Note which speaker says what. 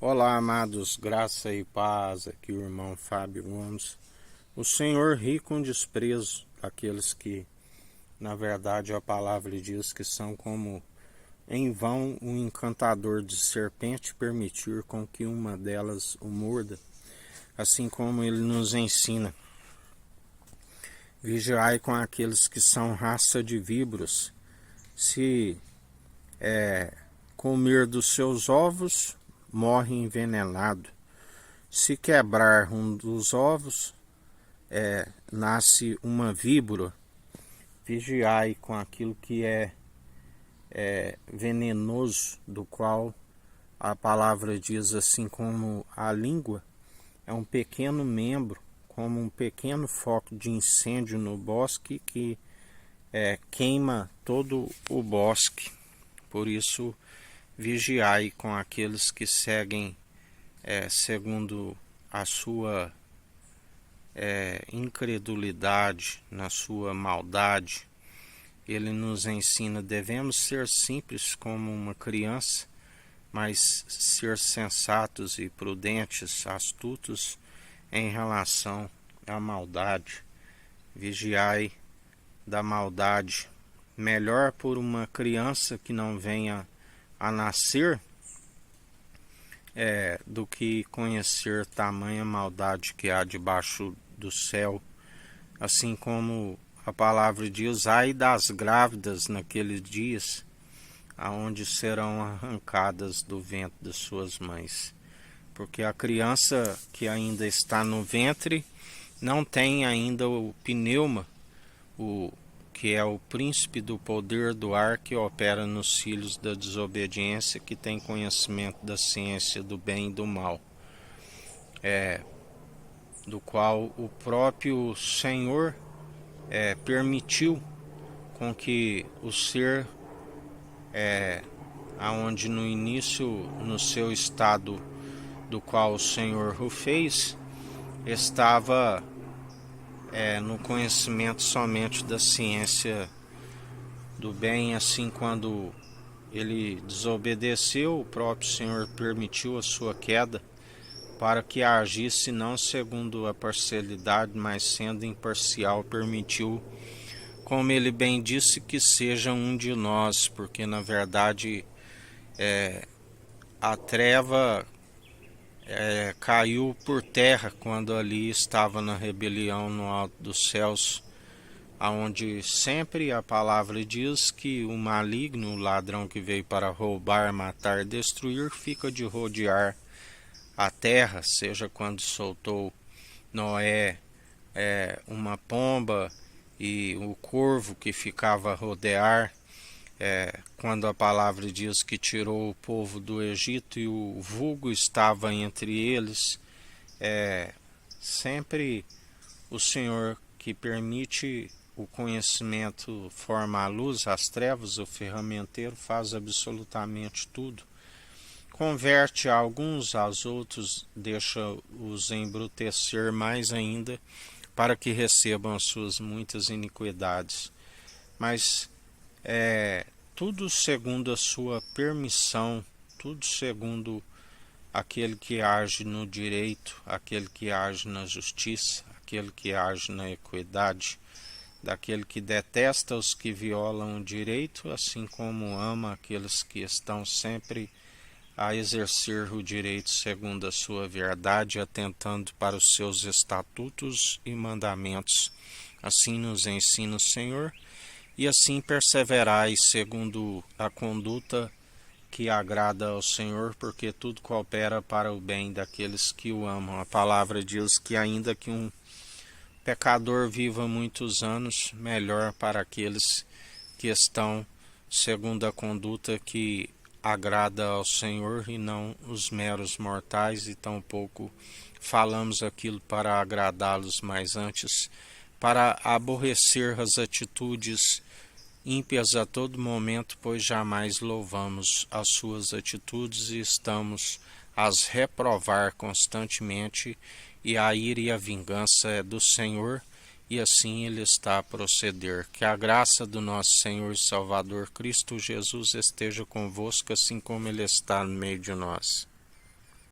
Speaker 1: Olá, amados, graça e paz, aqui o irmão Fábio Gomes. O Senhor ri com desprezo daqueles que, na verdade, a palavra diz que são como em vão um encantador de serpente permitir com que uma delas o morda, assim como ele nos ensina. Vigiai com aqueles que são raça de víboras, se comer dos seus ovos, morre envenenado. Se quebrar um dos ovos, nasce uma víbora. Vigiai com aquilo que é venenoso, do qual a palavra diz assim como a língua é um pequeno membro, como um pequeno foco de incêndio no bosque que queima todo o bosque. Por isso, vigiai com aqueles que seguem segundo a sua incredulidade, na sua maldade. Ele nos ensina, devemos ser simples como uma criança, mas ser sensatos e prudentes, astutos em relação à maldade. Vigiai da maldade. Melhor por uma criança que não venha a nascer do que conhecer tamanha maldade que há debaixo do céu. Assim como a palavra diz, ai das grávidas naqueles dias, aonde serão arrancadas do ventre de suas mães. Porque a criança que ainda está no ventre não tem ainda o pneuma, o que é o príncipe do poder do ar que opera nos filhos da desobediência, que tem conhecimento da ciência do bem e do mal, do qual o próprio Senhor permitiu com que o ser, aonde no início, no seu estado do qual o Senhor o fez, estava no conhecimento somente da ciência do bem. Assim, quando ele desobedeceu, o próprio Senhor permitiu a sua queda para que agisse não segundo a parcialidade, mas sendo imparcial, permitiu, como ele bem disse, que seja um de nós, porque na verdade a treva caiu por terra quando ali estava na rebelião no alto dos céus, aonde sempre a palavra diz que o maligno, o ladrão que veio para roubar, matar e destruir, fica de rodear a terra, seja quando soltou Noé uma pomba e o corvo que ficava a rodear, quando a palavra diz que tirou o povo do Egito e o vulgo estava entre eles, sempre o Senhor que permite o conhecimento forma a luz, as trevas, o ferramenteiro faz absolutamente tudo. Converte alguns, aos outros deixa-os embrutecer mais ainda, para que recebam as suas muitas iniquidades. Mas tudo segundo a sua permissão, tudo segundo aquele que age no direito, aquele que age na justiça, aquele que age na equidade, daquele que detesta os que violam o direito, assim como ama aqueles que estão sempre a exercer o direito segundo a sua verdade, atentando para os seus estatutos e mandamentos. Assim nos ensina o Senhor, e assim perseverai segundo a conduta que agrada ao Senhor, porque tudo coopera para o bem daqueles que o amam. A palavra diz que ainda que um pecador viva muitos anos, melhor para aqueles que estão segundo a conduta que agrada ao Senhor e não os meros mortais, e tampouco falamos aquilo para agradá-los, mas antes para aborrecer as atitudes ímpias a todo momento, pois jamais louvamos as suas atitudes e estamos a as reprovar constantemente, e a ira e a vingança é do Senhor, e assim ele está a proceder. Que a graça do nosso Senhor e Salvador Cristo Jesus esteja convosco, assim como ele está no meio de nós.